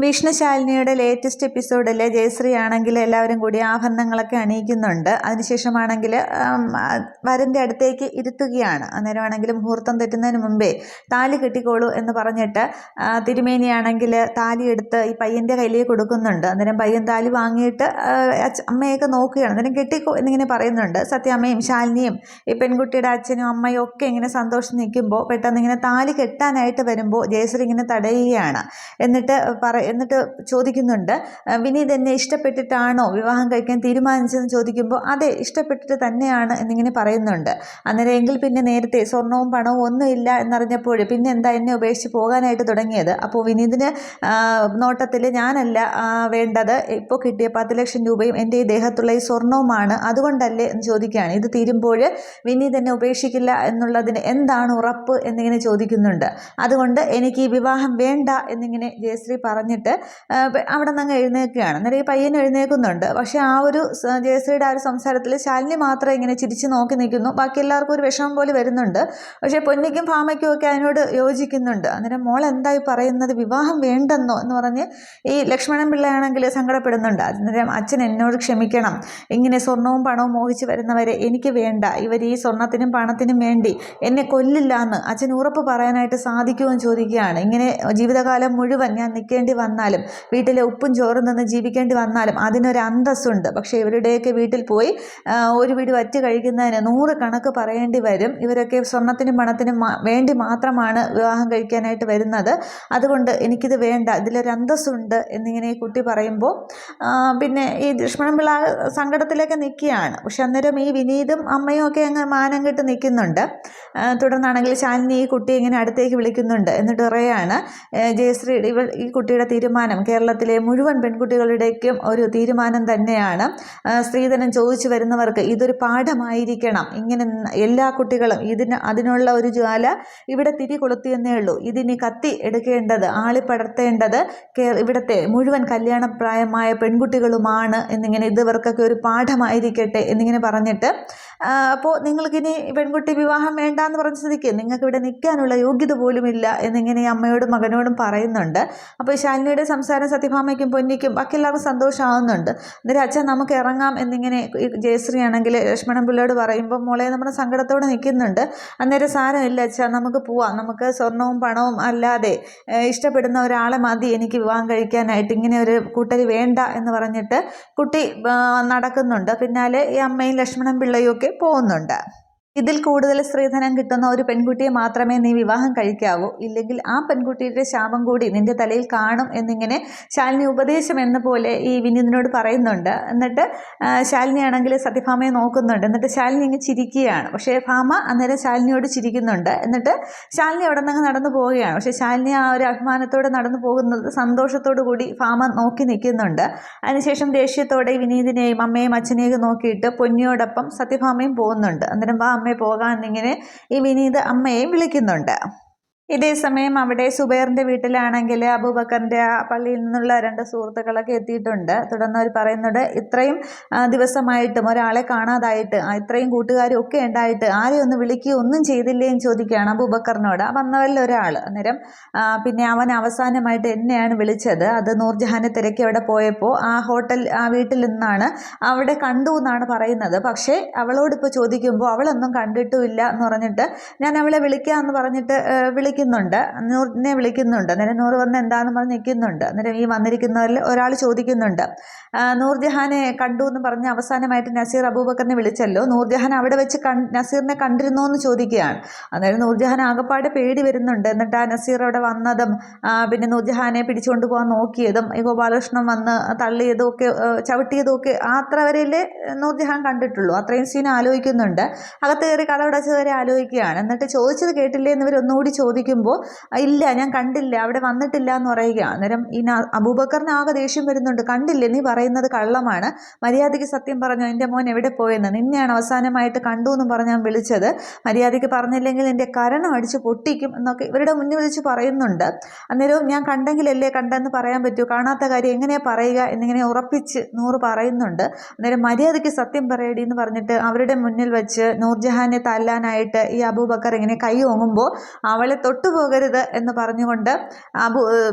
വിഷ്ണുശാലിനിയുടെ latest എപ്പിസോഡിൽ ജയശ്രീ ആണെങ്കിൽ എല്ലാവരും കൂടി ആഭരണങ്ങളൊക്കെ അണിയിക്കുന്നുണ്ട്. അതിനുശേഷമാണെങ്കിൽ വരൻ്റെ അടുത്തേക്ക് ഇരുത്തുകയാണ്. അന്നേരമാണെങ്കിൽ മുഹൂർത്തം തെറ്റുന്നതിന് മുമ്പേ താലി കെട്ടിക്കോളൂ എന്ന് പറഞ്ഞിട്ട് തിരുമേനിയാണെങ്കിൽ താലി എടുത്ത് ഈ പയ്യൻ്റെ കയ്യിലേക്ക് കൊടുക്കുന്നുണ്ട്. അന്നേരം പയ്യൻ താലി വാങ്ങിയിട്ട് അമ്മയൊക്കെ നോക്കുകയാണ്. അന്നേരം കെട്ടിക്കോ എന്നിങ്ങനെ പറയുന്നുണ്ട്. സത്യാമ്മയും ശാലിനിയും ഈ പെൺകുട്ടിയുടെ അച്ഛനും അമ്മയും ഒക്കെ ഇങ്ങനെ സന്തോഷം നിൽക്കുമ്പോൾ പെട്ടെന്ന് ഇങ്ങനെ താലി കെട്ടാനായിട്ട് വരുമ്പോൾ ജയശ്രീ ഇങ്ങനെ തടയുകയാണ്. എന്നിട്ട് ചോദിക്കുന്നുണ്ട്, വിനീത് എന്നെ ഇഷ്ടപ്പെട്ടിട്ടാണോ വിവാഹം കഴിക്കാൻ തീരുമാനിച്ചതെന്ന് ചോദിക്കുമ്പോൾ അതെ, ഇഷ്ടപ്പെട്ടിട്ട് തന്നെയാണ് എന്നിങ്ങനെ പറയുന്നുണ്ട്. അന്നേരം എങ്കിൽ പിന്നെ നേരത്തെ സ്വർണവും പണവും ഒന്നുമില്ല എന്നറിഞ്ഞപ്പോൾ പിന്നെ എന്താ എന്നെ ഉപേക്ഷിച്ച് പോകാനായിട്ട് തുടങ്ങിയത്? അപ്പോൾ വിനീതിന് നോട്ടത്തിൽ ഞാനല്ല വേണ്ടത്, ഇപ്പോൾ കിട്ടിയ 10 ലക്ഷം രൂപയും എൻ്റെ ഈ ദേഹത്തുള്ള ഈ സ്വർണവുമാണ്, അതുകൊണ്ടല്ലേ എന്ന് ചോദിക്കുകയാണ്. ഇത് തീരുമ്പോൾ വിനീത് എന്നെ ഉപേക്ഷിക്കില്ല എന്നുള്ളതിന് എന്താണ് ഉറപ്പ് എന്നിങ്ങനെ ചോദിക്കുന്നുണ്ട്. അതുകൊണ്ട് എനിക്ക് ഈ വിവാഹം വേണ്ട എന്നിങ്ങനെ ജയശ്രീ പറഞ്ഞിട്ട് അവിടെ നിന്ന് എഴുന്നേൽക്കുകയാണ്. അന്നേരം ഈ പയ്യൻ എഴുന്നേൽക്കുന്നുണ്ട്. പക്ഷേ ആ ഒരു ജയശ്രീയുടെ ആ ഒരു സംസാരത്തിൽ ശാലിനി മാത്രം ഇങ്ങനെ ചിരിച്ച് നോക്കി നിൽക്കുന്നു. ബാക്കി എല്ലാവർക്കും ഒരു വിഷമം പോലെ വരുന്നുണ്ട്. പക്ഷേ പൊന്നിക്കും ഭാമയ്ക്കും ഒക്കെ അതിനോട് യോജിക്കുന്നുണ്ട്. അന്നേരം മോൾ എന്തായി പറയുന്നത്, വിവാഹം വേണ്ടെന്നോ എന്ന് പറഞ്ഞ് ഈ ലക്ഷ്മണൻ പിള്ളയാണെങ്കിൽ സങ്കടപ്പെടുന്നുണ്ട്. അന്നേരം അച്ഛൻ എന്നോട് ക്ഷമിക്കണം, ഇങ്ങനെ സ്വർണവും പണവും മോഹിച്ച് വരുന്നവരെ എനിക്ക് വേണ്ട, ഇവർ ഈ സ്വർണത്തിനും പണത്തിനും വേണ്ടി എന്നെ കൊല്ലില്ല എന്ന് അച്ഛൻ ഉറപ്പ് പറയാനായിട്ട് സാധിക്കുമെന്ന് ചോദിക്കുകയാണ്. ഇങ്ങനെ ജീവിതകാലം മുഴുവൻ ഞാൻ നിൽക്കേണ്ടി വന്നാലും, വീട്ടിലെ ഉപ്പും ചോറും നിന്ന് ജീവിക്കേണ്ടി വന്നാലും അതിനൊരു അന്തസ്സുണ്ട്. പക്ഷേ ഇവരുടെയൊക്കെ വീട്ടിൽ പോയി ഒരു വീട് വറ്റ് കഴിക്കുന്നതിന് 100 കണക്ക് പറയേണ്ടി വരും. ഇവരൊക്കെ സ്വർണത്തിനും പണത്തിനും വേണ്ടി മാത്രമാണ് വിവാഹം കഴിക്കാനായിട്ട് വരുന്നത്. അതുകൊണ്ട് എനിക്കിത് വേണ്ട, ഇതിലൊരു അന്തസ്സുണ്ട് എന്നിങ്ങനെ ഈ കുട്ടി പറയുമ്പോൾ പിന്നെ ഈ ലക്ഷ്മണൻപിള്ള സങ്കടത്തിലേക്ക് നിൽക്കുകയാണ്. പക്ഷെ അന്നേരം ഈ വിനീതും അമ്മയും ഒക്കെ അങ്ങ് മാനം കെട്ട് നിൽക്കുന്നുണ്ട്. തുടർന്നാണെങ്കിൽ ശാലിനി ഈ കുട്ടിയെ ഇങ്ങനെ അടുത്തേക്ക് വിളിക്കുന്നുണ്ട്. എന്നിട്ട് പറയുകയാണ്, ജയശ്രീ ഈ കുട്ടിയുടെ തീരുമാനം കേരളത്തിലെ മുഴുവൻ പെൺകുട്ടികളുടേക്കും ഒരു തീരുമാനം തന്നെയാണ്. സ്ത്രീധനം ചോദിച്ചു വരുന്നവർക്ക് ഇതൊരു പാഠമായിരിക്കണം. ഇങ്ങനെ എല്ലാ കുട്ടികളും അതിനുള്ള ഒരു ജ്വാല ഇവിടെ തിരി കൊളുത്തിയെന്നേ ഉള്ളൂ. ഇതിനി കത്തി എടുക്കേണ്ടത്, ആളിപ്പടർത്തേണ്ടത് ഇവിടുത്തെ മുഴുവൻ കല്യാണപ്രായമായ പെൺകുട്ടികളുമാണ് എന്നിങ്ങനെ ഇവർക്കൊക്കെ ഒരു പാഠമായിരിക്കട്ടെ എന്നിങ്ങനെ പറഞ്ഞിട്ട്, അപ്പോൾ നിങ്ങൾക്കിനി പെൺകുട്ടി വിവാഹം വേണ്ട എന്ന് പറഞ്ഞ സ്ഥിതിക്ക് നിങ്ങൾക്ക് ഇവിടെ നിൽക്കാനുള്ള യോഗ്യത പോലുമില്ല എന്നിങ്ങനെ അമ്മയോടും മകനോടും പറയുന്നുണ്ട്. അപ്പോൾ ശാലിനിയുടെ സംസാരം സത്യഭാമയ്ക്കും പൊന്നിക്കും ബാക്കി എല്ലാവർക്കും സന്തോഷമാകുന്നുണ്ട്. അന്നേരം അച്ഛൻ നമുക്ക് ഇറങ്ങാം എന്നിങ്ങനെ ജയശ്രീ ആണെങ്കിൽ ലക്ഷ്മണൻ പിള്ളയോട് പറയുമ്പോൾ മോളെ നമ്മുടെ സങ്കടത്തോടെ നിൽക്കുന്നുണ്ട്. അന്നേരം സാരമില്ല അച്ഛാ, നമുക്ക് പോവാം, നമുക്ക് സ്വർണവും പണവും അല്ലാതെ ഇഷ്ടപ്പെടുന്ന ഒരാളെ മതി എനിക്ക് വിവാഹം കഴിക്കാനായിട്ട്, ഇങ്ങനെ ഒരു കൂട്ടർ വേണ്ട എന്ന് പറഞ്ഞിട്ട് കുട്ടി നടക്കുന്നുണ്ട്. പിന്നാലെ ഈ അമ്മയും ലക്ഷ്മണൻ പിള്ളയും ഒക്കെ പോകുന്നുണ്ട്. ഇതിൽ കൂടുതൽ സ്ത്രീധനം കിട്ടുന്ന ഒരു പെൺകുട്ടിയെ മാത്രമേ നീ വിവാഹം കഴിക്കാവൂ, ഇല്ലെങ്കിൽ ആ പെൺകുട്ടിയുടെ ശാപം കൂടി നിന്റെ തലയിൽ കാണും എന്നിങ്ങനെ ശാലിനി ഉപദേശം എന്ന പോലെ ഈ വിനീതിനോട് പറയുന്നുണ്ട്. എന്നിട്ട് ശാലിനി ആണെങ്കിൽ സത്യഭാമയെ നോക്കുന്നുണ്ട്. എന്നിട്ട് ശാലിനി ഇങ്ങനെ ചിരിക്കുകയാണ്. പക്ഷേ ഭാമ അന്നേരം ശാലിനിയോട് ചിരിക്കുന്നുണ്ട്. എന്നിട്ട് ശാലിനി അവിടെ നിന്ന് നടന്നു പോവുകയാണ്. പക്ഷേ ശാലിനി ആ ഒരു അഭിമാനത്തോടെ നടന്നു പോകുന്നത് സന്തോഷത്തോടു കൂടി ഭാമ നോക്കി നിൽക്കുന്നുണ്ട്. അതിനുശേഷം ദേഷ്യത്തോടെ വിനീതിനെയും അമ്മയും അച്ഛനെയൊക്കെ നോക്കിയിട്ട് പൊന്നിയോടൊപ്പം സത്യഭാമയും പോകുന്നുണ്ട്. അന്നേരം അമ്മയെ പോകാൻ എന്നിങ്ങനെ ഈ വിനീത് അമ്മയെ വിളിക്കുന്നുണ്ട്. ഇതേ സമയം അവിടെ സുബൈറിൻ്റെ വീട്ടിലാണെങ്കിൽ അബൂബക്കറിൻ്റെ ആ പള്ളിയിൽ നിന്നുള്ള 2 സുഹൃത്തുക്കളൊക്കെ എത്തിയിട്ടുണ്ട്. തുടർന്ന് അവർ പറയുന്നുണ്ട്, ഇത്രയും ദിവസമായിട്ടും ഒരാളെ കാണാതായിട്ട്, ഇത്രയും കൂട്ടുകാരും ഒക്കെ ഉണ്ടായിട്ട് ആരെയും ഒന്ന് വിളിക്കുകയോ ഒന്നും ചെയ്തില്ലേ എന്ന് ചോദിക്കുകയാണ് അബൂബക്കറിനോട്. വന്നവരിൽ ഒരാൾ. അന്നേരം പിന്നെ അവൻ അവസാനമായിട്ട് എന്നെയാണ് വിളിച്ചത്, അത് നൂർജഹാനെ തിരക്കി അവിടെ പോയപ്പോൾ ആ വീട്ടിൽ നിന്നാണ്, അവിടെ കണ്ടു എന്നാണ് പറയുന്നത്. പക്ഷേ അവളോടിപ്പോൾ ചോദിക്കുമ്പോൾ അവളൊന്നും കണ്ടിട്ടുമില്ല എന്ന് പറഞ്ഞിട്ട് ഞാൻ അവളെ വിളിക്കാമെന്ന് പറഞ്ഞിട്ട് നൂറിനെ വിളിക്കുന്നുണ്ട്. അന്നേരം നൂറ് വന്ന് എന്താണെന്ന് പറഞ്ഞ് നിൽക്കുന്നുണ്ട്. അന്നേരം ഈ വന്നിരിക്കുന്നവരിൽ ഒരാൾ ചോദിക്കുന്നുണ്ട്, നൂർജഹാനെ കണ്ടു എന്ന് പറഞ്ഞ് അവസാനമായിട്ട് നസീർ അബൂബക്കറിനെ വിളിച്ചല്ലോ, നൂർജഹാൻ അവിടെ വെച്ച് നസീറിനെ കണ്ടിരുന്നോ എന്ന് ചോദിക്കുകയാണ്. അന്നേരം നൂർജഹാൻ ആകപ്പാടെ പേടി വരുന്നുണ്ട്. എന്നിട്ട് ആ നസീർ അവിടെ വന്നതും പിന്നെ നൂർജഹാനെ പിടിച്ചുകൊണ്ട് പോകാൻ നോക്കിയതും ഈ ഗോപാലകൃഷ്ണൻ വന്ന് തള്ളിയതും ഒക്കെ ചവിട്ടിയതും ഒക്കെ അത്ര വരെയല്ലേ നൂർജഹാൻ കണ്ടിട്ടുള്ളൂ. അത്രയും സീൻ ആലോചിക്കുന്നുണ്ട്. അകത്ത് കയറി കഥ അടച്ച് കയറി ആലോചിക്കുകയാണ്. എന്നിട്ട് ചോദിച്ചത് കേട്ടില്ലേ എന്നിവർ ഒന്നുകൂടി ചോദിക്കുമ്പോൾ ഇല്ല ഞാൻ കണ്ടില്ല, അവിടെ വന്നിട്ടില്ല എന്ന് പറയുക. അന്നേരം ഈ അബൂബക്കറിന് ആകെ ദേഷ്യം വരുന്നുണ്ട്. കണ്ടില്ലേ, നീ പറയുന്നത് കള്ളമാണ്, മര്യാദയ്ക്ക് സത്യം പറഞ്ഞോ, എൻ്റെ മോൻ എവിടെ പോയെന്ന്, നിന്നെയാണ് അവസാനമായിട്ട് കണ്ടു എന്ന് പറഞ്ഞാൽ വിളിച്ചത്, മര്യാദയ്ക്ക് പറഞ്ഞില്ലെങ്കിൽ എൻ്റെ കരണം അടിച്ച് പൊട്ടിക്കും എന്നൊക്കെ ഇവരുടെ മുന്നിൽ വിളിച്ച് പറയുന്നുണ്ട്. അന്നേരവും ഞാൻ കണ്ടെങ്കിലല്ലേ കണ്ടെന്ന് പറയാൻ പറ്റൂ, കാണാത്ത കാര്യം എങ്ങനെയാണ് പറയുക എന്നിങ്ങനെ ഉറപ്പിച്ച് നൂറ് പറയുന്നുണ്ട്. അന്നേരം മര്യാദയ്ക്ക് സത്യം പറയടി എന്ന് പറഞ്ഞിട്ട് അവരുടെ മുന്നിൽ വെച്ച് നൂർജഹാനെ തല്ലാനായിട്ട് ഈ അബൂബക്കർ ഇങ്ങനെ കൈ ഓങ്ങുമ്പോൾ അവളെ തൊട്ട് തൊട്ടുപോകരുത് എന്ന് പറഞ്ഞുകൊണ്ട്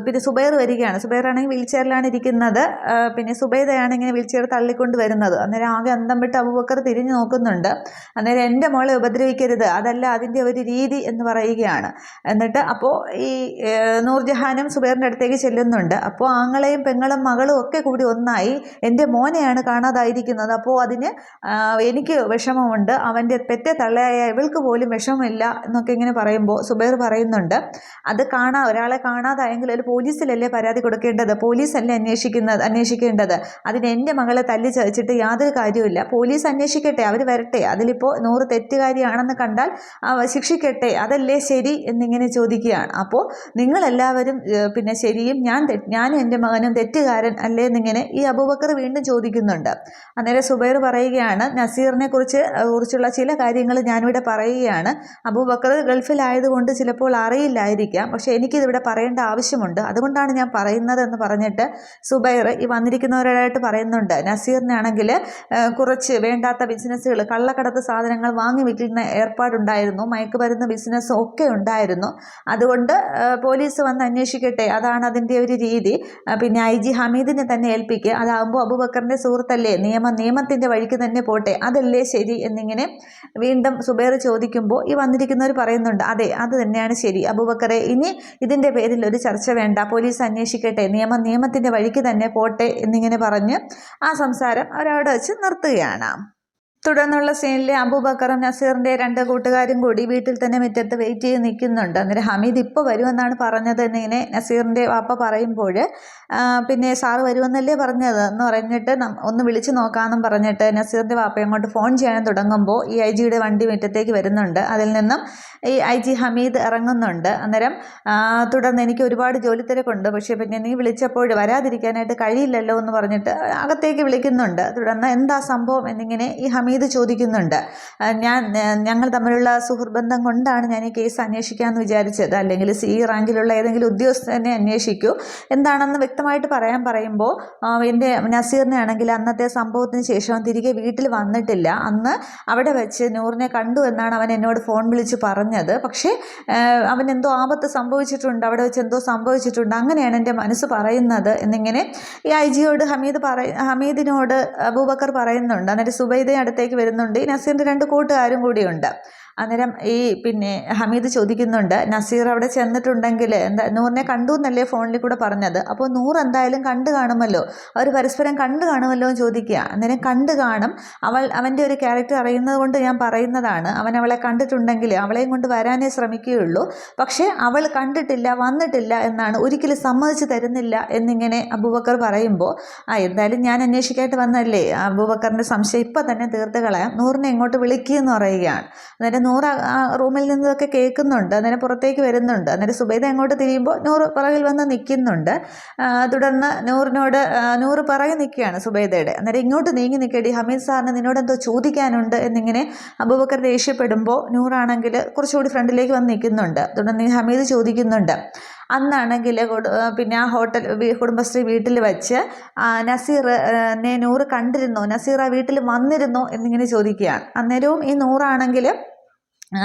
പിന്നെ സുബൈർ വരികയാണ്. സുബൈറാണെങ്കിൽ വീൽ ചെയറിലാണ് ഇരിക്കുന്നത്. പിന്നെ സുബൈദയാണ് ഇങ്ങനെ വീൽ ചെയർ തള്ളിക്കൊണ്ട് വരുന്നത്. അന്നേരം ആകെ അന്തം വിട്ട് അബൂബക്കർ തിരിഞ്ഞു നോക്കുന്നുണ്ട്. അന്നേരം എൻ്റെ മോളെ ഉപദ്രവിക്കരുത്, അതല്ല അതിൻ്റെ ഒരു രീതി എന്ന് പറയുകയാണ്. എന്നിട്ട് അപ്പോൾ ഈ നൂർജഹാനും സുബൈറിൻ്റെ അടുത്തേക്ക് ചെല്ലുന്നുണ്ട്. അപ്പോൾ ആങ്ങളെയും പെങ്ങളും മകളും ഒക്കെ കൂടി ഒന്നായി എൻ്റെ മോനെയാണ് കാണാതായിരിക്കുന്നത്, അപ്പോൾ അതിന് എനിക്ക് വിഷമമുണ്ട്, അവൻ്റെ പെറ്റ തള്ളയായ ഇവൾക്ക് പോലും വിഷമമില്ല എന്നൊക്കെ ഇങ്ങനെ പറയുമ്പോൾ സുബൈർ പറയുന്നുണ്ട്, അത് ഒരാളെ കാണാതായെങ്കിൽ ഒരു പോലീസിലല്ലേ പരാതി കൊടുക്കേണ്ടത്, പോലീസല്ലേ അന്വേഷിക്കേണ്ടത്, അതിന് എൻ്റെ മകളെ തല്ലി ചതച്ചിട്ട് യാതൊരു കാര്യമില്ല, പോലീസ് അന്വേഷിക്കട്ടെ, അവർ വരട്ടെ, അതിലിപ്പോൾ 100 തെറ്റുകാരിയാണെന്ന് കണ്ടാൽ ശിക്ഷിക്കട്ടെ, അതല്ലേ ശരി എന്നിങ്ങനെ ചോദിക്കുകയാണ്. അപ്പോൾ നിങ്ങളെല്ലാവരും പിന്നെ ശരിയും ഞാനും എൻ്റെ മകനും തെറ്റുകാരൻ അല്ലേ എന്നിങ്ങനെ ഈ അബൂബക്കർ വീണ്ടും ചോദിക്കുന്നുണ്ട്. അന്നേരം സുബൈർ പറയുകയാണ്, നസീറിനെ കുറിച്ചുള്ള ചില കാര്യങ്ങൾ ഞാനിവിടെ പറയുകയാണ്. അബൂബക്കർ ഗൾഫിലായതുകൊണ്ട് ചിലപ്പോൾ അറിയില്ലായിരിക്കാം, പക്ഷേ എനിക്കിതിവിടെ പറയേണ്ട ആവശ്യമുണ്ട്, അതുകൊണ്ടാണ് ഞാൻ പറയുന്നത് എന്ന് പറഞ്ഞിട്ട് സുബൈർ ഈ വന്നിരിക്കുന്നവരായിട്ട് പറയുന്നുണ്ട്. നസീറിനാണെങ്കിൽ കുറച്ച് വേണ്ടാത്ത ബിസിനസ്സുകൾ, കള്ളക്കടത്ത് സാധനങ്ങൾ വാങ്ങി വിൽക്കുന്ന ഏർപ്പാടുണ്ടായിരുന്നു, മയക്കുമരുന്ന് ബിസിനസ്സും ഒക്കെ ഉണ്ടായിരുന്നു, അതുകൊണ്ട് പോലീസ് വന്ന് അന്വേഷിക്കട്ടെ, അതാണ് അതിൻ്റെ ഒരു രീതി, പിന്നെ IG ഹമീദിനെ തന്നെ ഏൽപ്പിക്കുക, അതാകുമ്പോൾ അബൂബക്കറിൻ്റെ സുഹൃത്തല്ലേ, നിയമത്തിൻ്റെ വഴിക്ക് തന്നെ പോട്ടെ, അതല്ലേ ശരി എന്നിങ്ങനെ വീണ്ടും സുബൈർ ചോദിക്കുമ്പോൾ ഈ വന്നിരിക്കുന്നവർ പറയുന്നുണ്ട്, അതെ അത് തന്നെയാണ് ശരി അബൂബക്കറെ, ഇനി ഇതിൻ്റെ പേരിൽ ഒരു ചർച്ച വേണ്ട, പോലീസ് അന്വേഷിക്കട്ടെ, നിയമത്തിൻ്റെ വഴിക്ക് തന്നെ പോട്ടെ എന്നിങ്ങനെ പറഞ്ഞ് ആ സംസാരം അവരവിടെ വെച്ച് നിർത്തുകയാണ്. തുടർന്നുള്ള സീനിൽ അബൂബക്കറും നസീറിൻ്റെ 2 കൂട്ടുകാരും കൂടി വീട്ടിൽ തന്നെ മുറ്റത്ത് വെയിറ്റ് ചെയ്ത് നിൽക്കുന്നുണ്ട്. അന്നേരം ഹമീദ് ഇപ്പോൾ വരുമെന്നാണ് പറഞ്ഞത് എന്നിങ്ങനെ നസീറിൻ്റെ വാപ്പ പറയുമ്പോൾ പിന്നെ സാറ് വരുമെന്നല്ലേ പറഞ്ഞത് എന്ന് പറഞ്ഞിട്ട് ഒന്ന് വിളിച്ച് നോക്കാമെന്നും പറഞ്ഞിട്ട് നസീറിൻ്റെ വാപ്പ അങ്ങോട്ട് ഫോൺ ചെയ്യാൻ തുടങ്ങുമ്പോൾ ഈ IG വണ്ടി മുറ്റത്തേക്ക് വരുന്നുണ്ട്. അതിൽ നിന്നും ഈ IG ഹമീദ് ഇറങ്ങുന്നുണ്ട്. അന്നേരം തുടർന്ന് എനിക്ക് ഒരുപാട് ജോലി തിരക്കുണ്ട്, പക്ഷേ പിന്നെ നീ വിളിച്ചപ്പോൾ വരാതിരിക്കാനായിട്ട് കഴിയില്ലല്ലോ എന്ന് പറഞ്ഞിട്ട് അകത്തേക്ക് വിളിക്കുന്നുണ്ട്. തുടർന്ന് എന്താ സംഭവം എന്നിങ്ങനെ ഈ ഹമീദ് ചോദിക്കുന്നുണ്ട്. ഞങ്ങൾ തമ്മിലുള്ള സുഹൃബന്ധം കൊണ്ടാണ് ഞാൻ ഈ കേസ് അന്വേഷിക്കാമെന്ന് വിചാരിച്ചത്, അല്ലെങ്കിൽ C റാങ്കിലുള്ള ഏതെങ്കിലും ഉദ്യോഗസ്ഥനെ അന്വേഷിക്കൂ, എന്താണെന്ന് വ്യക്തമായിട്ട് പറയുമ്പോൾ എൻ്റെ നസീറിനെ ആണെങ്കിൽ അന്നത്തെ സംഭവത്തിന് ശേഷം തിരികെ വീട്ടിൽ വന്നിട്ടില്ല, അന്ന് അവിടെ വെച്ച് നൂറിനെ കണ്ടു എന്നാണ് അവൻ എന്നോട് ഫോൺ വിളിച്ച് പറഞ്ഞത്, പക്ഷേ അവൻ എന്തോ ആപത്ത് സംഭവിച്ചിട്ടുണ്ട്, അവിടെ വെച്ച് എന്തോ സംഭവിച്ചിട്ടുണ്ട്, അങ്ങനെയാണ് എൻ്റെ മനസ്സ് പറയുന്നത് എന്നിങ്ങനെ ഈ IG ഹമീദിനോട് അബൂബക്കർ പറയുന്നുണ്ട്. അന്നേരം സുബൈദയെ അടുത്തേക്ക് വരുന്നുണ്ട്. ഈ നസീറിൻ്റെ 2 കൂട്ടുകാരും കൂടിയുണ്ട്. അന്നേരം ഈ പിന്നെ ഹമീദ് ചോദിക്കുന്നുണ്ട്, നസീർ അവിടെ ചെന്നിട്ടുണ്ടെങ്കിൽ നൂറിനെ കണ്ടു എന്നല്ലേ ഫോണിൽ കൂടെ പറഞ്ഞത്, അപ്പോൾ നൂർ എന്തായാലും കണ്ടു കാണുമല്ലോ, അവർ പരസ്പരം കണ്ടു കാണുമല്ലോ എന്ന് ചോദിക്കുക. അന്നേരം കണ്ടു കാണും, അവൻ്റെ ഒരു ക്യാരക്ടർ അറിയുന്നത് കൊണ്ട് ഞാൻ പറയുന്നതാണ്, അവൻ അവളെ കണ്ടിട്ടുണ്ടെങ്കിൽ അവളെയും കൊണ്ട് വരാനേ ശ്രമിക്കുകയുള്ളൂ, പക്ഷേ അവൾ കണ്ടിട്ടില്ല, വന്നിട്ടില്ല എന്നാണ്, ഒരിക്കലും സമ്മതിച്ച് തരുന്നില്ല എന്നിങ്ങനെ അബൂബക്കർ പറയുമ്പോൾ എന്തായാലും ഞാൻ അന്വേഷിക്കാനായിട്ട് വന്നല്ലേ, അബൂബക്കറിൻ്റെ സംശയം ഇപ്പം തന്നെ തീർത്ത് കളയാം, നൂറിനെ ഇങ്ങോട്ട് വിളിക്കുകയെന്ന് പറയുകയാണ്. അന്നേരം നൂറ് ആ റൂമിൽ നിന്നതൊക്കെ കേൾക്കുന്നുണ്ട്. അന്നേരം പുറത്തേക്ക് വരുന്നുണ്ട്. അന്നേരം സുബൈദ അങ്ങോട്ട് തിരിയുമ്പോൾ നൂറ് പിറകിൽ വന്ന് നിൽക്കുന്നുണ്ട്. തുടർന്ന് നൂറ് പിറകെ നിൽക്കുകയാണ് സുബൈദയുടെ. അന്നേരം ഇങ്ങോട്ട് നീങ്ങി നിൽക്കേണ്ടി, ഹമീദ് സാറിന് നിന്നോട് എന്തോ ചോദിക്കാനുണ്ട് എന്നിങ്ങനെ അബൂബക്കർ ദേഷ്യപ്പെടുമ്പോൾ നൂറാണെങ്കിൽ കുറച്ചുകൂടി ഫ്രണ്ടിലേക്ക് വന്ന് നിൽക്കുന്നുണ്ട്. തുടർന്ന് ഹമീദ് ചോദിക്കുന്നുണ്ട്, അന്നാണെങ്കിൽ പിന്നെ ആ കുടുംബശ്രീ വീട്ടിൽ വെച്ച് നസീറിനെ നൂറ് കണ്ടിരുന്നോ, നസീർ ആ വീട്ടിൽ വന്നിരുന്നോ എന്നിങ്ങനെ ചോദിക്കുകയാണ്. അന്നേരവും ഈ നൂറാണെങ്കിൽ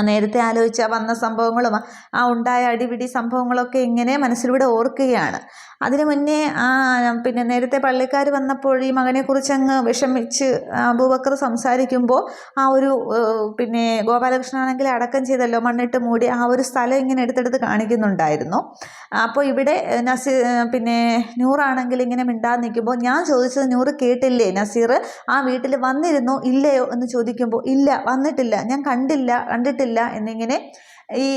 നേരത്തെ ആലോചിച്ച വന്ന സംഭവങ്ങളും ആ ഉണ്ടായ അടിപിടി സംഭവങ്ങളൊക്കെ ഇങ്ങനെ മനസ്സിലൂടെ ഓർക്കുകയാണ്. അതിനു മുന്നേ പിന്നെ നേരത്തെ പള്ളിക്കാർ വന്നപ്പോൾ ഈ മകനെക്കുറിച്ച് അങ്ങ് വിഷമിച്ച് അബൂബക്കർ സംസാരിക്കുമ്പോൾ ആ ഒരു പിന്നെ ഗോപാലകൃഷ്ണനാണെങ്കിൽ അടക്കം ചെയ്തല്ലോ, മണ്ണിട്ട് മൂടി ആ ഒരു സ്ഥലം ഇങ്ങനെ എടുത്തെടുത്ത് കാണിക്കുന്നുണ്ടായിരുന്നു. അപ്പോൾ ഇവിടെ പിന്നെ നൂറാണെങ്കിൽ ഇങ്ങനെ മിണ്ടാതെ നിൽക്കുമ്പോൾ ഞാൻ ചോദിച്ചത് നൂറ് കേട്ടില്ലേ, നസീർ ആ വീട്ടിൽ വന്നിരുന്നോ ഇല്ലയോ എന്ന് ചോദിക്കുമ്പോൾ ഇല്ല വന്നിട്ടില്ല, ഞാൻ കണ്ടിട്ടില്ല എന്നിങ്ങനെ ഈ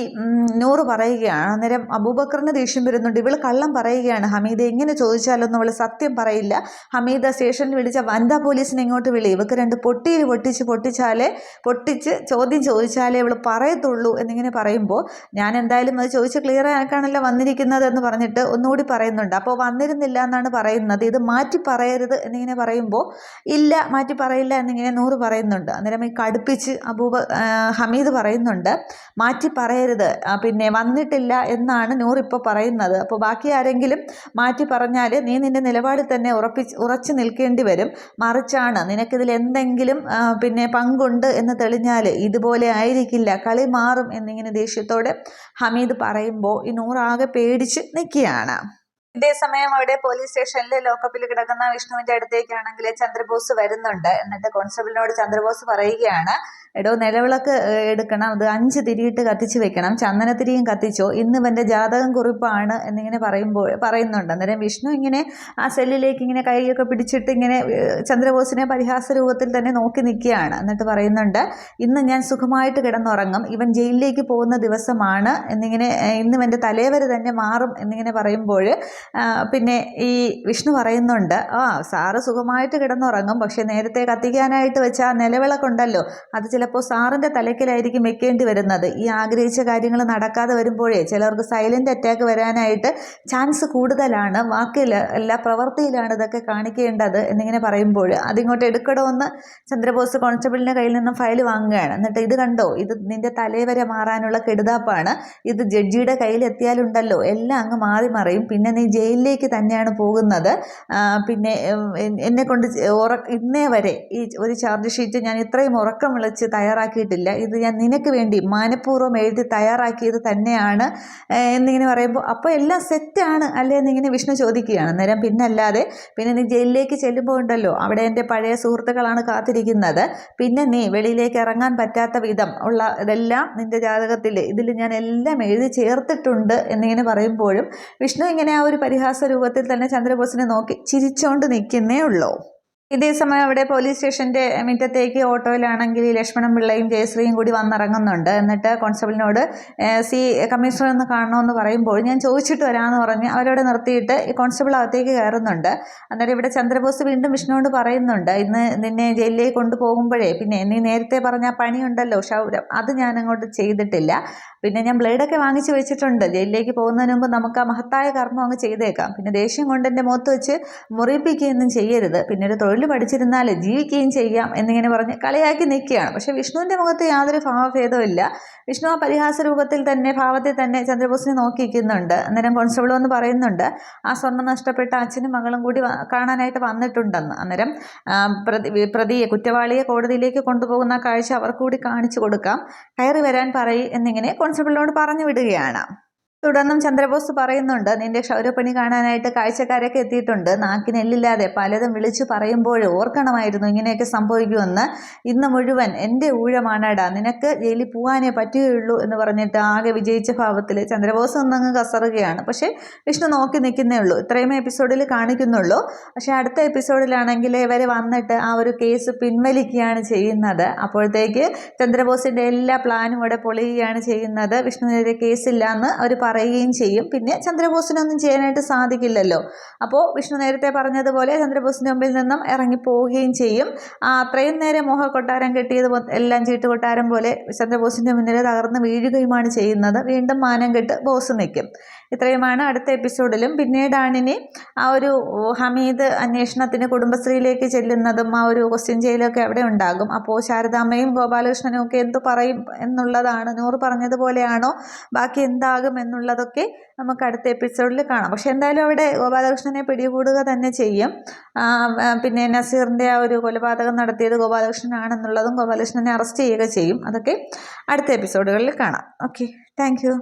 നൂറ് പറയുകയാണ്. അന്നേരം അബൂബക്കറിന് ദേഷ്യം വരുന്നുണ്ട്. ഇവൾ കള്ളം പറയുകയാണ്, ഹമീദ് എങ്ങനെ ചോദിച്ചാലൊന്നും അവൾ സത്യം പറയില്ല, ഹമീദ സ്റ്റേഷനിൽ വിളിച്ച വനിതാ പോലീസിനെ ഇങ്ങോട്ട് വിളി, ഇവർക്ക് 2 പൊട്ടിയിൽ പൊട്ടിച്ച് ചോദ്യം ചോദിച്ചാലേ ഇവൾ പറയത്തുള്ളൂ എന്നിങ്ങനെ പറയുമ്പോൾ ഞാൻ എന്തായാലും അത് ചോദിച്ച് ക്ലിയർ ആക്കാണല്ലോ വന്നിരിക്കുന്നത് എന്ന് പറഞ്ഞിട്ട് ഒന്നുകൂടി പറയുന്നുണ്ട്. അപ്പോൾ വന്നിരുന്നില്ല എന്നാണ് പറയുന്നത്, ഇത് മാറ്റി പറയരുത് എന്നിങ്ങനെ പറയുമ്പോൾ ഇല്ല മാറ്റി പറയില്ല എന്നിങ്ങനെ നൂറ് പറയുന്നുണ്ട്. അന്നേരം ഈ കടുപ്പിച്ച് ഹമീദ് പറയുന്നുണ്ട്, മാറ്റി പറയരുത്, പിന്നെ വന്നിട്ടില്ല എന്നാണ് നൂർ ഇപ്പോൾ പറയുന്നത്. അപ്പോൾ ബാക്കി ആരെങ്കിലും മാറ്റി പറഞ്ഞാൽ നീ നിൻ്റെ നിലപാടിൽ തന്നെ ഉറച്ചു നിൽക്കേണ്ടി വരും. മറിച്ചാണ് നിനക്കിതിൽ എന്തെങ്കിലും പിന്നെ പങ്കുണ്ട് എന്ന് തെളിഞ്ഞാൽ ഇതുപോലെ ആയിരിക്കില്ല, കളി മാറും എന്നിങ്ങനെ ദേഷ്യത്തോടെ ഹമീദ് പറയുമ്പോൾ ഈ നൂർ ആകെ പേടിച്ച് നിൽക്കുകയാണ്. ഇതേസമയം അവിടെ പോലീസ് സ്റ്റേഷനിൽ ലോക്കപ്പിൽ കിടക്കുന്ന വിഷ്ണുവിന്റെ അടുത്തേക്കാണെങ്കിൽ ചന്ദ്രബോസ് വരുന്നുണ്ട്. എന്നിട്ട് കോൺസ്റ്റബിളിനോട് ചന്ദ്രബോസ് പറയുകയാണ്, എടോ നിലവിളക്ക് എടുക്കണം, അത് 5 തിരിയിട്ട് കത്തിച്ച് വെക്കണം, ചന്ദനത്തിരിയും കത്തിച്ചോ, ഇന്ന് ഇവൻ്റെ ജാതകം കുറിപ്പാണ് എന്നിങ്ങനെ പറയുന്നുണ്ട്. അന്നേരം വിഷ്ണു ഇങ്ങനെ ആ സെല്ലിലേക്ക് ഇങ്ങനെ കൈയൊക്കെ പിടിച്ചിട്ട് ഇങ്ങനെ ചന്ദ്രബോസിനെ പരിഹാസ രൂപത്തിൽ തന്നെ നോക്കി നിൽക്കുകയാണ്. എന്നിട്ട് പറയുന്നുണ്ട്, ഇന്ന് ഞാൻ സുഖമായിട്ട് കിടന്നുറങ്ങും, ഇവൻ ജയിലിലേക്ക് പോകുന്ന ദിവസമാണ് എന്നിങ്ങനെ, ഇന്ന് ഇവൻ്റെ തലേവരെ തന്നെ മാറും എന്നിങ്ങനെ പറയുമ്പോൾ പിന്നെ ഈ വിഷ്ണു പറയുന്നുണ്ട്, സാറ് സുഖമായിട്ട് കിടന്നുറങ്ങും, പക്ഷെ നേരത്തെ കത്തിക്കാനായിട്ട് വെച്ച ആ നിലവിളക്കുണ്ടല്ലോ അത് ചിലപ്പോൾ സാറിൻ്റെ തലയ്ക്കലായിരിക്കും വെക്കേണ്ടി വരുന്നത്. ഈ ആഗ്രഹിച്ച കാര്യങ്ങൾ നടക്കാതെ വരുമ്പോഴേ ചിലർക്ക് സൈലൻ്റ് അറ്റാക്ക് വരാനായിട്ട് ചാൻസ് കൂടുതലാണ്, വാക്കിലല്ല പ്രവൃത്തിയിലാണ് ഇതൊക്കെ കാണിക്കേണ്ടത് എന്നിങ്ങനെ പറയുമ്പോൾ അതിങ്ങോട്ട് എടുക്കണമെന്ന് ചന്ദ്രബോസ് കോൺസ്റ്റബിളിൻ്റെ കയ്യിൽ നിന്നും ഫയൽ വാങ്ങുകയാണ്. എന്നിട്ട് ഇത് കണ്ടോ, ഇത് നിൻ്റെ തലവരെ മാറാനുള്ള കെടുതാപ്പാണ്, ഇത് ജഡ്ജിയുടെ കയ്യിലെത്തിയാലുണ്ടല്ലോ എല്ലാം അങ്ങ് മാറി മറിയും, പിന്നെ നീ ജയിലിലേക്ക് തന്നെയാണ് പോകുന്നത്. പിന്നെ എന്നെക്കൊണ്ട് ഇന്നേ വരെ ഈ ഒരു ചാർജ് ഷീറ്റ് ഞാൻ ഇത്രയും ഉറക്കം വിളിച്ച് തയ്യാറാക്കിയിട്ടില്ല, ഇത് ഞാൻ നിനക്ക് വേണ്ടി മനഃപൂർവ്വം എഴുതി തയ്യാറാക്കിയത് തന്നെയാണ് എന്നിങ്ങനെ പറയുമ്പോൾ അപ്പോൾ എല്ലാം സെറ്റാണ് അല്ലേ എന്നിങ്ങനെ വിഷ്ണു ചോദിക്കുകയാണ്. അന്നേരം പിന്നല്ലാതെ, പിന്നെ നീ ജയിലിലേക്ക് ചെല്ലുമ്പോൾ ഉണ്ടല്ലോ അവിടെ എൻ്റെ പഴയ സുഹൃത്തുക്കളാണ് കാത്തിരിക്കുന്നത്, പിന്നെ നീ വെളിയിലേക്ക് ഇറങ്ങാൻ പറ്റാത്ത വിധം ഉള്ള ഇതെല്ലാം നിൻ്റെ ജാതകത്തിൽ ഇതിൽ ഞാൻ എല്ലാം എഴുതി ചേർത്തിട്ടുണ്ട് എന്നിങ്ങനെ പറയുമ്പോഴും വിഷ്ണു ഇങ്ങനെ ആ ഒരു പരിഹാസ രൂപത്തിൽ തന്നെ ചന്ദ്രബോസിനെ നോക്കി ചിരിച്ചോണ്ട് നിൽക്കുന്നേ ഉള്ളൂ. ഇതേസമയം അവിടെ പോലീസ് സ്റ്റേഷൻ്റെ മുറ്റത്തേക്ക് ഓട്ടോയിലാണെങ്കിൽ ലക്ഷ്മണൻ പിള്ളയും ജയശ്രീയും കൂടി വന്നിറങ്ങുന്നുണ്ട്. എന്നിട്ട് കോൺസ്റ്റബിളിനോട് കമ്മീഷണർ ഒന്ന് കാണണമെന്ന് പറയുമ്പോൾ ഞാൻ ചോദിച്ചിട്ട് വരാമെന്ന് പറഞ്ഞ് അവരവിടെ നിർത്തിയിട്ട് ഈ കോൺസ്റ്റബിൾ അകത്തേക്ക് കയറുന്നുണ്ട്. അന്നേരം ഇവിടെ ചന്ദ്രബോസ് വീണ്ടും വിഷ്ണുവോട് പറയുന്നുണ്ട്, ഇന്ന് നിന്നെ ജയിലിലേക്ക് കൊണ്ടുപോകുമ്പോഴേ പിന്നെ നീ നേരത്തെ പറഞ്ഞ പണിയുണ്ടല്ലോ ക്ഷൗരം, അത് ഞാൻ അങ്ങോട്ട് ചെയ്തിട്ടില്ല, പിന്നെ ഞാൻ ബ്ലേഡൊക്കെ വാങ്ങിച്ച് വെച്ചിട്ടുണ്ട്, ജയിലിലേക്ക് പോകുന്നതിന് മുമ്പ് നമുക്ക് ആ മഹത്തായ കർമ്മം അങ്ങ് ചെയ്തേക്കാം, പിന്നെ ദേഷ്യം കൊണ്ട് എൻ്റെ മുഖത്ത് വെച്ച് മുറിയിപ്പിക്കുകയൊന്നും ചെയ്യരുത്, പിന്നെ ഒരു തൊഴിൽ പഠിച്ചിരുന്നാൽ ജീവിക്കുകയും ചെയ്യാം എന്നിങ്ങനെ പറഞ്ഞ് കളിയാക്കി നിൽക്കുകയാണ്. പക്ഷേ വിഷ്ണുവിൻ്റെ മുഖത്ത് യാതൊരു ഭാവഭേദവും ഇല്ല. വിഷ്ണു ആ പരിഹാസ രൂപത്തിൽ തന്നെ ഭാവത്തിൽ തന്നെ ചന്ദ്രബോസിനെ നോക്കിയിരിക്കുന്നുണ്ട്. അന്നേരം കോൺസ്റ്റബിൾ വന്ന് പറയുന്നുണ്ട്, ആ സ്വർണ്ണം നഷ്ടപ്പെട്ട അച്ഛനും മകളും കൂടി കാണാനായിട്ട് വന്നിട്ടുണ്ടെന്ന്. അന്നേരം പ്രതിയെ കുറ്റവാളിയെ കോടതിയിലേക്ക് കൊണ്ടുപോകുന്ന കാഴ്ച അവർക്ക് കൂടി കാണിച്ചു കൊടുക്കാം, കയറി വരാൻ പറയും എന്നിങ്ങനെ കോൺസ്റ്റബിളിനോട് പറഞ്ഞു വിടുകയാണ്. തുടർന്നും ചന്ദ്രബോസ് പറയുന്നുണ്ട്, നിന്റെ ക്ഷൗരപ്പണി കാണാനായിട്ട് കാഴ്ചക്കാരൊക്കെ എത്തിയിട്ടുണ്ട്, നാക്കിനെല്ലില്ലാതെ പലതും വിളിച്ചു പറയുമ്പോൾ ഓർക്കണമായിരുന്നു ഇങ്ങനെയൊക്കെ സംഭവിക്കുമെന്ന്, ഇന്ന് മുഴുവൻ എൻ്റെ ഊഴമാണടാ, നിനക്ക് ജയിലിൽ പോകാനേ പറ്റുകയുള്ളൂ എന്ന് പറഞ്ഞിട്ട് ആകെ വിജയിച്ച ഭാവത്തിൽ ചന്ദ്രബോസ് ഒന്നങ്ങ് കസറുകയാണ്. പക്ഷേ വിഷ്ണു നോക്കി നിൽക്കുന്നേ ഉള്ളൂ. ഇത്രയും എപ്പിസോഡിൽ കാണിക്കുന്നുള്ളൂ. പക്ഷേ അടുത്ത എപ്പിസോഡിലാണെങ്കിൽ ഇവർ വന്നിട്ട് ആ ഒരു കേസ് പിൻവലിക്കുകയാണ് ചെയ്യുന്നത്. അപ്പോഴത്തേക്ക് ചന്ദ്രബോസിൻ്റെ എല്ലാ പ്ലാനും ഇവിടെ പൊളിയുകയാണ് ചെയ്യുന്നത്. വിഷ്ണുവിനെതിരെ കേസില്ലാന്ന് അവർ പറയുകയും ചെയ്യും. പിന്നെ ചന്ദ്രബോസിനൊന്നും ചെയ്യാനായിട്ട് സാധിക്കില്ലല്ലോ. അപ്പോൾ വിഷ്ണു നേരത്തെ പറഞ്ഞതുപോലെ ചന്ദ്രബോസിൻ്റെ മുമ്പിൽ നിന്നും ഇറങ്ങിപ്പോവുകയും ചെയ്യും. അത്രയും നേരം മോഹക്കൊട്ടാരം കെട്ടിയത് എല്ലാം ചീട്ടുകൊട്ടാരം പോലെ ചന്ദ്രബോസിൻ്റെ മുന്നിൽ തകർന്ന് വീഴുകയുമാണ് ചെയ്യുന്നത്. വീണ്ടും മാനം കെട്ട് ബോസ് നിൽക്കും. ഇത്രയുമാണ് അടുത്ത എപ്പിസോഡിലും. പിന്നീടാണിനി ആ ഒരു ഹമീദ് അന്വേഷണത്തിന് കുടുംബശ്രീയിലേക്ക് ചെല്ലുന്നതും ആ ഒരു ക്വസ്റ്റ്യൻ ചെയ്യലൊക്കെ അവിടെ ഉണ്ടാകും. അപ്പോൾ ശാരദാമ്മയും ഗോപാലകൃഷ്ണനും ഒക്കെ എന്തു പറയും എന്നുള്ളതാണ്. നൂറ് പറഞ്ഞതുപോലെയാണോ, ബാക്കി എന്താകും എന്നുള്ളതൊക്കെ നമുക്ക് അടുത്ത എപ്പിസോഡിൽ കാണാം. പക്ഷെ എന്തായാലും അവിടെ ഗോപാലകൃഷ്ണനെ പിടികൂടുക തന്നെ ചെയ്യും. പിന്നെ നസീറിൻ്റെ ആ ഒരു കൊലപാതകം നടത്തിയത് ഗോപാലകൃഷ്ണനാണെന്നുള്ളതും ഗോപാലകൃഷ്ണനെ അറസ്റ്റ് ചെയ്യുക ചെയ്യും. അതൊക്കെ അടുത്ത എപ്പിസോഡുകളിൽ കാണാം. Okay, thank you.